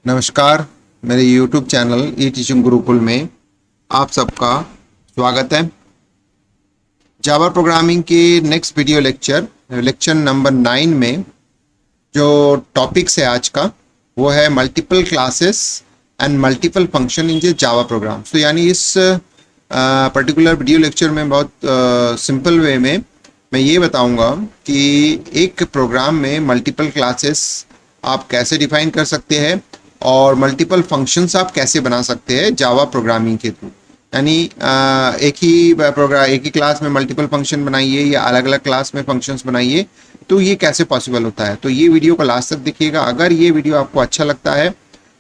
नमस्कार। मेरे YouTube channel ई teaching Gurukul में आप सबका स्वागत है। जावा प्रोग्रामिंग के नेक्स्ट वीडियो लेक्चर नंबर 9 में जो टॉपिक्स है आज का वो है multiple classes and multiple function in Java program. तो यानी इस पर्टिकुलर वीडियो लेक्चर में बहुत सिंपल वे में मैं ये बताऊंगा कि एक प्रोग्राम में मल्टीपल क्लासेस आप कैसे डिफाइन कर सकते हैं और मल्टीपल फंक्शंस आप कैसे बना सकते हैं जावा प्रोग्रामिंग के थ्रू। यानी एक ही क्लास में मल्टीपल फंक्शन बनाइए या अलग अलग क्लास में फंक्शंस बनाइए, तो ये कैसे पॉसिबल होता है। तो ये वीडियो को लास्ट तक देखिएगा। अगर ये वीडियो आपको अच्छा लगता है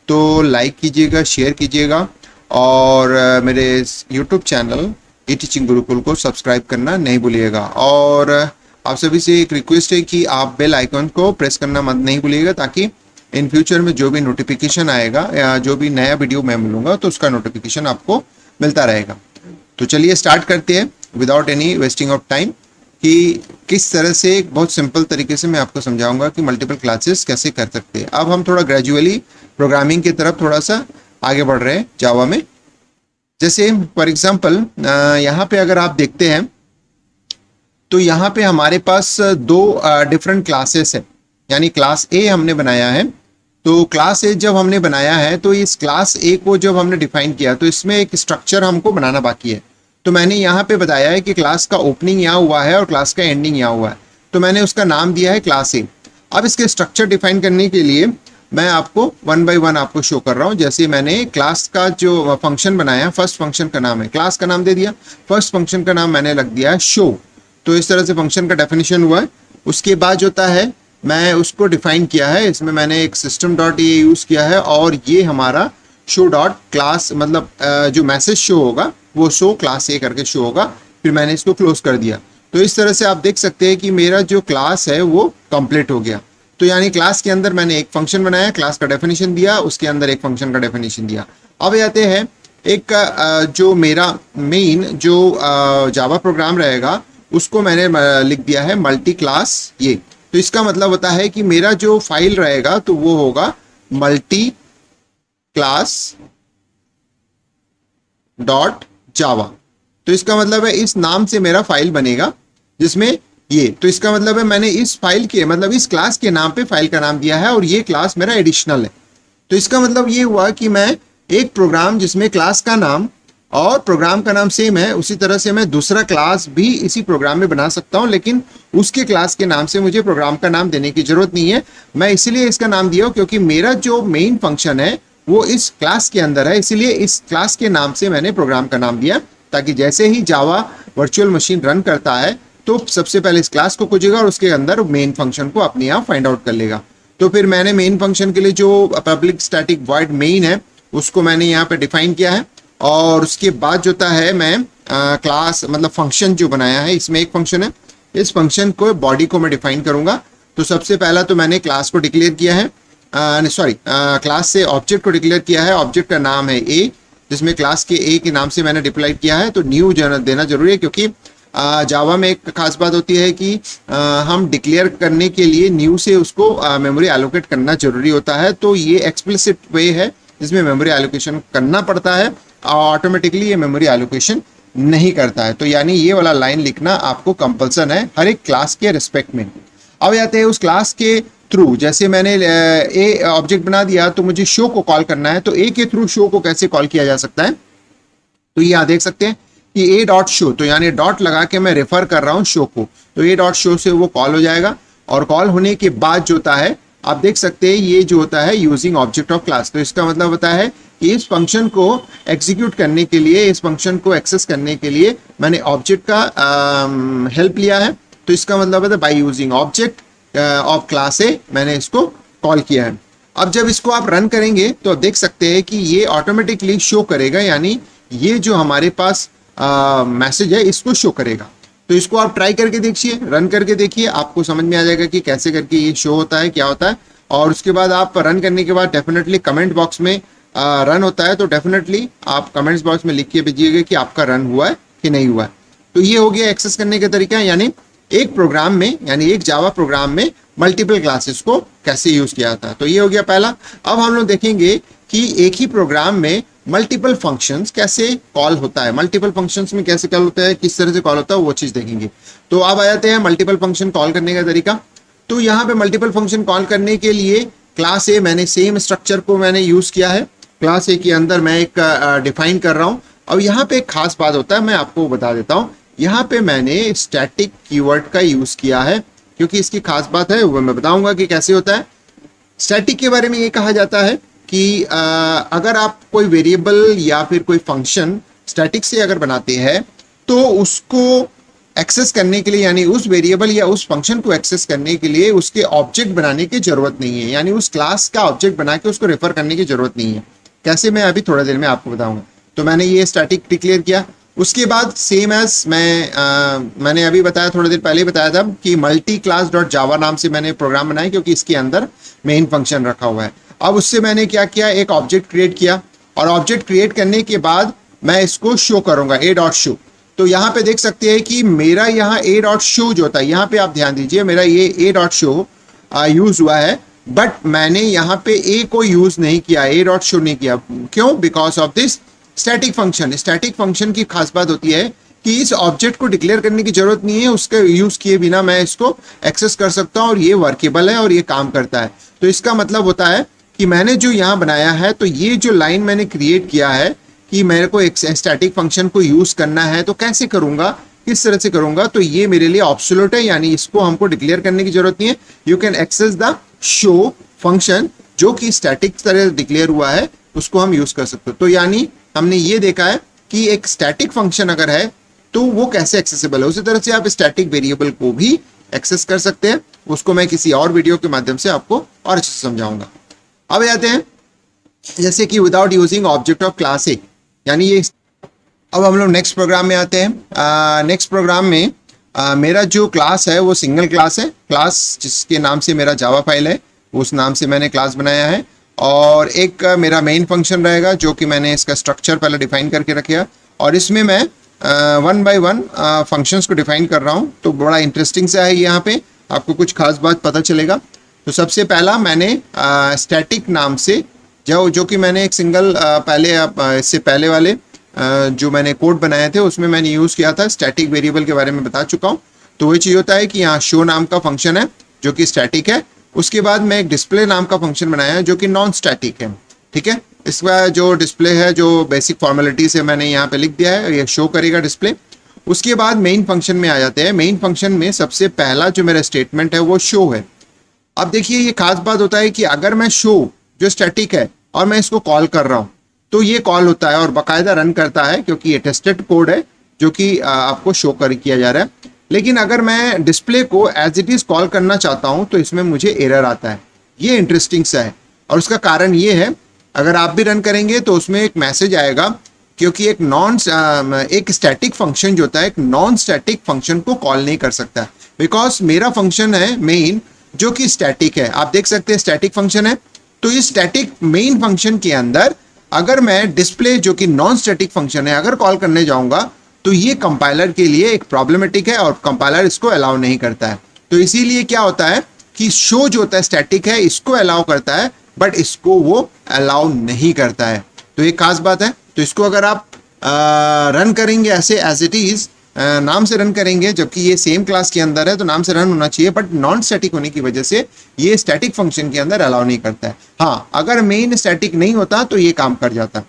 तो लाइक कीजिएगा, शेयर कीजिएगा और मेरे यूट्यूब चैनल ई टीचिंग गुरुकुल को सब्सक्राइब करना नहीं भूलिएगा। और आप सभी से एक रिक्वेस्ट है कि आप बेल आइकन को प्रेस करना मत नहीं भूलिएगा, ताकि इन फ्यूचर में जो भी नोटिफिकेशन आएगा या जो भी नया वीडियो मैं मिलूंगा तो उसका नोटिफिकेशन आपको मिलता रहेगा। तो चलिए स्टार्ट करते हैं without any wasting of time कि किस तरह से एक बहुत सिंपल तरीके से मैं आपको समझाऊंगा कि मल्टीपल क्लासेस कैसे कर सकते हैं। अब हम थोड़ा ग्रेजुअली प्रोग्रामिंग की तरफ थोड़ा सा आगे बढ़ रहे हैं जावा में। जैसे फॉर एग्जाम्पल यहाँ पे अगर आप देखते हैं तो यहाँ पे हमारे पास दो डिफरेंट क्लासेस है। यानी क्लास ए हमने बनाया है। तो क्लास ए जब हमने बनाया है तो इस क्लास ए को जब हमने डिफाइन किया तो इसमें एक स्ट्रक्चर हमको बनाना बाकी है। तो मैंने यहाँ पे बताया है कि क्लास का ओपनिंग यहाँ हुआ है और क्लास का एंडिंग यहाँ हुआ है, तो मैंने उसका नाम दिया है क्लास ए। अब इसके स्ट्रक्चर डिफाइन करने के लिए मैं आपको वन बाय वन आपको शो कर रहा हूँ। जैसे मैंने क्लास का जो फंक्शन बनाया, फर्स्ट फंक्शन का नाम है, क्लास का नाम दे दिया, फर्स्ट फंक्शन का नाम मैंने रख दिया है शो। तो इस तरह से फंक्शन का डेफिनेशन हुआ है। उसके बाद जो होता है मैं उसको डिफाइन किया है, इसमें मैंने एक सिस्टम डॉट ये यूज़ किया है और ये हमारा शो डॉट क्लास, मतलब जो मैसेज शो होगा वो शो क्लास ए करके शो होगा। फिर मैंने इसको क्लोज कर दिया। तो इस तरह से आप देख सकते हैं कि मेरा जो क्लास है वो कंप्लीट हो गया। तो यानी क्लास के अंदर मैंने एक फंक्शन बनाया, क्लास का डेफिनेशन दिया, उसके अंदर एक फंक्शन का डेफिनेशन दिया। अब आते हैं एक जो मेरा मेन जो जावा प्रोग्राम रहेगा उसको मैंने लिख दिया है मल्टी क्लास ये। तो इसका मतलब होता है कि मेरा जो फाइल रहेगा तो वो होगा मल्टी क्लास डॉट जावा। तो इसका मतलब है इस नाम से मेरा फाइल बनेगा जिसमें ये, तो इसका मतलब है मैंने इस फाइल के मतलब इस क्लास के नाम पे फाइल का नाम दिया है और ये क्लास मेरा एडिशनल है। तो इसका मतलब ये हुआ कि मैं एक प्रोग्राम जिसमें क्लास का नाम और प्रोग्राम का नाम सेम है, उसी तरह से मैं दूसरा क्लास भी इसी प्रोग्राम में बना सकता हूं, लेकिन उसके क्लास के नाम से मुझे प्रोग्राम का नाम देने की जरूरत नहीं है। मैं इसीलिए इसका नाम दिया क्योंकि मेरा जो मेन फंक्शन है वो इस क्लास के अंदर है, इसीलिए इस क्लास के नाम से मैंने प्रोग्राम का नाम दिया, ताकि जैसे ही जावा वर्चुअल मशीन रन करता है तो सबसे पहले इस क्लास को खोजेगा और उसके अंदर मेन फंक्शन को अपने आप फाइंड आउट कर लेगा। तो फिर मैंने मेन फंक्शन के लिए जो पब्लिक स्टैटिक वॉइड मेन है उसको मैंने यहाँ पे डिफाइन किया है। और उसके बाद जो होता है मैं क्लास मतलब फंक्शन जो बनाया है, इसमें एक फंक्शन है, इस फंक्शन को बॉडी को मैं डिफाइन करूंगा। तो सबसे पहला तो मैंने क्लास को डिक्लेयर किया है, क्लास से ऑब्जेक्ट को डिक्लेयर किया है। ऑब्जेक्ट का नाम है ए, जिसमें क्लास के ए के नाम से मैंने डिप्लाई किया है। तो न्यू देना जरूरी है क्योंकि जावा में एक खास बात होती है कि हम डिक्लेयर करने के लिए न्यू से उसको मेमोरी एलोकेट करना जरूरी होता है। तो ये एक्सप्लिसिट वे है जिसमें मेमोरी एलोकेशन करना पड़ता है, ऑटोमेटिकली ये मेमोरी एलोकेशन नहीं करता है। तो यानी ये वाला लाइन लिखना आपको कंपल्सन है हर एक क्लास के रिस्पेक्ट में। अब आते हैं उस क्लास के थ्रू, जैसे मैंने ए ऑब्जेक्ट बना दिया तो मुझे शो को कॉल करना है। तो ए के थ्रू शो को कैसे कॉल किया जा सकता है, तो यहाँ देख सकते हैं कि ए डॉट शो, तो यानी डॉट लगा के मैं रेफर कर रहा हूँ शो को, तो ए डॉट शो से वो कॉल हो जाएगा। और कॉल होने के बाद जो होता है आप देख सकते हैं ये जो होता है यूजिंग ऑब्जेक्ट ऑफ क्लास। तो इसका मतलब होता है कि इस फंक्शन को एग्जीक्यूट करने के लिए, इस फंक्शन को एक्सेस करने के लिए मैंने ऑब्जेक्ट का हेल्प लिया है। तो इसका मतलब है by using object of class ए मैंने इसको कॉल किया है। अब जब इसको आप रन करेंगे तो देख सकते हैं कि ये ऑटोमेटिकली शो करेगा, यानी ये जो हमारे पास मैसेज है इसको शो करेगा। तो इसको आप ट्राई करके देखिए, रन करके देखिए, आपको समझ में आ जाएगा कि कैसे करके ये शो होता है, क्या होता है। और उसके बाद आप रन करने के बाद डेफिनेटली कमेंट बॉक्स में रन होता है तो डेफिनेटली आप कमेंट्स बॉक्स में लिख के भेजिएगा कि आपका रन हुआ है कि नहीं हुआ है। तो ये हो गया एक्सेस करने का तरीका। यानी एक प्रोग्राम में यानी एक जावा प्रोग्राम में मल्टीपल क्लासेस को कैसे यूज किया जाता है। तो ये हो गया पहला। अब हम लोग देखेंगे कि एक ही प्रोग्राम में मल्टीपल फंक्शंस कैसे कॉल होता है, मल्टीपल फंक्शंस में कैसे कॉल होता है, किस तरह से कॉल होता है, वो चीज देखेंगे। तो अब आ जाते हैं मल्टीपल फंक्शन कॉल करने का तरीका। तो यहाँ पे मल्टीपल फंक्शन कॉल करने के लिए क्लास ए, मैंने सेम स्ट्रक्चर को मैंने यूज किया है। क्लास ए के अंदर मैं एक डिफाइन कर रहा हूँ। अब यहाँ पे एक खास बात होता है, मैं आपको बता देता हूँ। यहाँ पे मैंने स्टैटिक कीवर्ड का यूज किया है, क्योंकि इसकी खास बात है वो मैं बताऊंगा कि कैसे होता है। स्टैटिक के बारे में ये कहा जाता है कि अगर आप कोई वेरिएबल या फिर कोई फंक्शन स्टैटिक से अगर बनाते हैं तो उसको एक्सेस करने के लिए, यानी उस वेरिएबल या उस फंक्शन को एक्सेस करने के लिए उसके ऑब्जेक्ट बनाने की जरूरत नहीं है, यानी उस क्लास का ऑब्जेक्ट बना के उसको रेफर करने की जरूरत नहीं है। कैसे, मैं अभी थोड़ा देर में आपको बताऊंगा। तो मैंने ये स्टैटिक डिक्लेयर किया। उसके बाद सेम एज मैंने अभी बताया, थोड़ी देर पहले बताया था कि मल्टी क्लास डॉट जावा नाम से मैंने प्रोग्राम बनाया, क्योंकि इसके अंदर मेन फंक्शन रखा हुआ है। अब उससे मैंने क्या किया, एक ऑब्जेक्ट क्रिएट किया, और ऑब्जेक्ट क्रिएट करने के बाद मैं इसको शो करूंगा, ए डॉट शो। तो यहाँ पे देख सकते हैं कि मेरा यहाँ ए डॉट शो जो होता है, यहाँ पे आप ध्यान दीजिए, मेरा ये ए डॉट शो यूज हुआ है, बट मैंने यहाँ पे ए को यूज नहीं किया, ए डॉट शो नहीं किया। क्यों? Because of this static function. Static function की खास बात होती है कि इस ऑब्जेक्ट को डिक्लेयर करने की जरूरत नहीं है, उसके यूज किए बिना मैं इसको एक्सेस कर सकता हूं, और ये वर्केबल है और ये काम करता है। तो इसका मतलब होता है कि मैंने जो यहाँ बनाया है, तो ये जो लाइन मैंने क्रिएट किया है कि मेरे को एक स्टैटिक फंक्शन को यूज करना है, तो कैसे करूंगा, किस तरह से करूंगा, तो ये मेरे लिए ऑब्सोल्यूट है, यानी इसको हमको डिक्लेयर करने की जरूरत नहीं है। You can access the show function, जो कि स्टैटिक तरह डिक्लेयर हुआ है, उसको हम यूज कर सकते हो। तो यानी हमने ये देखा है कि एक स्टैटिक फंक्शन अगर है तो वो कैसे एक्सेसिबल है। उसी तरह से आप स्टैटिक वेरिएबल को भी एक्सेस कर सकते हैं, उसको मैं किसी और वीडियो के माध्यम से आपको और अच्छे से समझाऊंगा। अब आते हैं जैसे कि without using object of class ए, यानी ये। अब हम लोग नेक्स्ट प्रोग्राम में आते हैं। नेक्स्ट प्रोग्राम में मेरा जो क्लास है वो सिंगल क्लास है, क्लास जिसके नाम से मेरा जावा फाइल है, उस नाम से मैंने क्लास बनाया है। और एक मेरा मेन फंक्शन रहेगा, जो कि मैंने इसका स्ट्रक्चर पहले डिफाइन करके रखा, और इसमें मैं वन बाय वन फंक्शंस को डिफाइन कर रहा हूँ। तो बड़ा इंटरेस्टिंग सा है, यहाँ पे आपको कुछ खास बात पता चलेगा। तो सबसे पहला मैंने स्टैटिक नाम से जो कि मैंने एक सिंगल पहले इससे पहले वाले जो मैंने कोड बनाए थे उसमें मैंने यूज़ किया था, स्टैटिक वेरिएबल के बारे में बता चुका हूँ। तो वही चीज़ होता है कि यहाँ शो नाम का फंक्शन है जो कि स्टैटिक है। उसके बाद मैं एक डिस्प्ले नाम का फंक्शन बनाया है जो कि नॉन स्टैटिक है, ठीक है। इसका जो डिस्प्ले है, जो बेसिक फॉर्मेलिटी से मैंने यहाँ पे लिख दिया है, ये शो करेगा डिस्प्ले। उसके बाद मेन फंक्शन में आ जाते हैं। मेन फंक्शन में सबसे पहला जो मेरा स्टेटमेंट है वो शो है। अब देखिए, ये खास बात होता है कि अगर मैं शो जो स्टैटिक है और मैं इसको कॉल कर रहा हूँ तो ये कॉल होता है और बाकायदा रन करता है, क्योंकि ये टेस्टेड कोड है जो कि आपको शो किया जा रहा है। लेकिन अगर मैं डिस्प्ले को एज इट इज कॉल करना चाहता हूं तो इसमें मुझे एरर आता है। ये इंटरेस्टिंग सा है, और उसका कारण ये है, अगर आप भी रन करेंगे तो उसमें एक मैसेज आएगा, क्योंकि एक स्टैटिक फंक्शन जो होता है एक नॉन स्टैटिक फंक्शन को कॉल नहीं कर सकता, बिकॉज मेरा फंक्शन है मेन जो कि स्टैटिक है। आप देख सकते हैं स्टैटिक फंक्शन है। तो इस स्टैटिक मेन फंक्शन के अंदर अगर मैं डिस्प्ले जो कि नॉन स्टैटिक फंक्शन है अगर कॉल करने जाऊंगा तो ये कंपाइलर के लिए एक प्रॉब्लमेटिक है, और कंपाइलर इसको अलाउ नहीं करता है। तो इसीलिए क्या होता है कि शो जो होता है स्टैटिक है, इसको अलाउ करता है, बट इसको वो अलाउ नहीं करता है। तो ये खास बात है। तो इसको अगर आप रन करेंगे ऐसे एज इट इज नाम से रन करेंगे, जबकि ये सेम क्लास के अंदर है तो नाम से रन होना चाहिए, बट नॉन स्टैटिक होने की वजह से ये स्टैटिक फंक्शन के अंदर अलाउ नहीं करता है। हाँ, अगर मेन स्टैटिक नहीं होता तो ये काम कर जाता।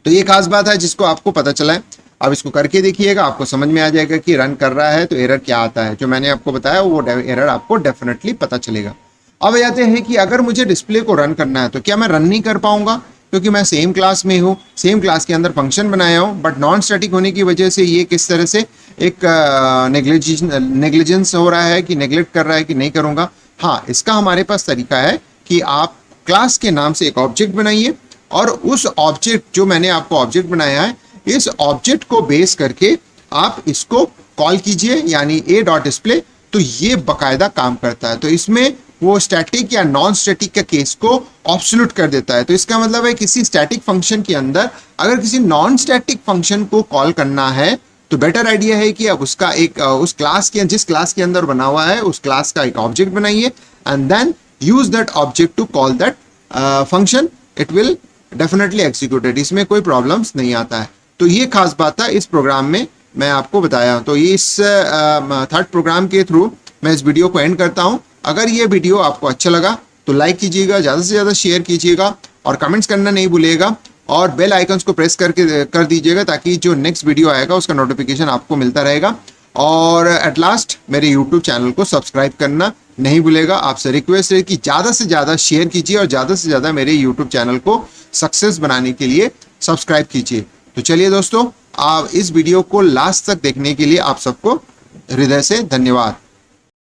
तो ये खास बात है जिसको आपको पता चला है। अब इसको करके देखिएगा, आपको समझ में आ जाएगा कि रन कर रहा है तो एरर क्या आता है। जो मैंने आपको बताया वो एरर आपको डेफिनेटली पता चलेगा। अब आते हैं कि अगर मुझे डिस्प्ले को रन करना है तो क्या मैं रन नहीं कर पाऊंगा, क्योंकि मैं सेम क्लास में हूँ, सेम क्लास के अंदर फंक्शन बनाया हूँ, बट नॉन स्टैटिक होने की वजह से ये किस तरह से एक नेग्लिजेंस हो रहा है कि नेग्लेक्ट कर रहा है कि नहीं करूँगा। हाँ, इसका हमारे पास तरीका है कि आप क्लास के नाम से एक ऑब्जेक्ट बनाइए, और उस ऑब्जेक्ट जो मैंने आपको ऑब्जेक्ट बनाया है, इस ऑब्जेक्ट को बेस करके आप इसको कॉल कीजिए, यानी ए डॉट डिस्प्ले। तो ये बकायदा काम करता है। तो इसमें वो स्टैटिक या नॉन स्टैटिक के केस को ऑब्सोल्यूट कर देता है। तो इसका मतलब है किसी स्टैटिक फंक्शन के अंदर अगर किसी नॉन स्टैटिक फंक्शन को कॉल करना है तो बेटर आइडिया है कि आप उसका एक उस क्लास के जिस क्लास के अंदर बना हुआ है उस क्लास का एक ऑब्जेक्ट बनाइए and then use that object to call that function, it will definitely executed, इसमें कोई प्रॉब्लम्स नहीं आता है। तो ये खास बात है इस प्रोग्राम में मैं आपको बताया। तो ये इस थर्ड प्रोग्राम के थ्रू मैं इस वीडियो को एंड करता हूँ। अगर ये वीडियो आपको अच्छा लगा तो लाइक कीजिएगा, ज़्यादा से ज़्यादा शेयर कीजिएगा और कमेंट्स करना नहीं भूलिएगा और बेल आइकन्स को प्रेस करके कर दीजिएगा ताकि जो नेक्स्ट वीडियो आएगा उसका नोटिफिकेशन आपको मिलता रहेगा। और एट लास्ट मेरे यूट्यूब चैनल को सब्सक्राइब करना नहीं भूलेगा। आपसे रिक्वेस्ट है कि ज़्यादा से ज़्यादा शेयर कीजिए और ज़्यादा से ज़्यादा मेरे यूट्यूब चैनल को सक्सेस बनाने के लिए सब्सक्राइब कीजिए। तो चलिए दोस्तों, आप इस वीडियो को लास्ट तक देखने के लिए आप सबको हृदय से धन्यवाद।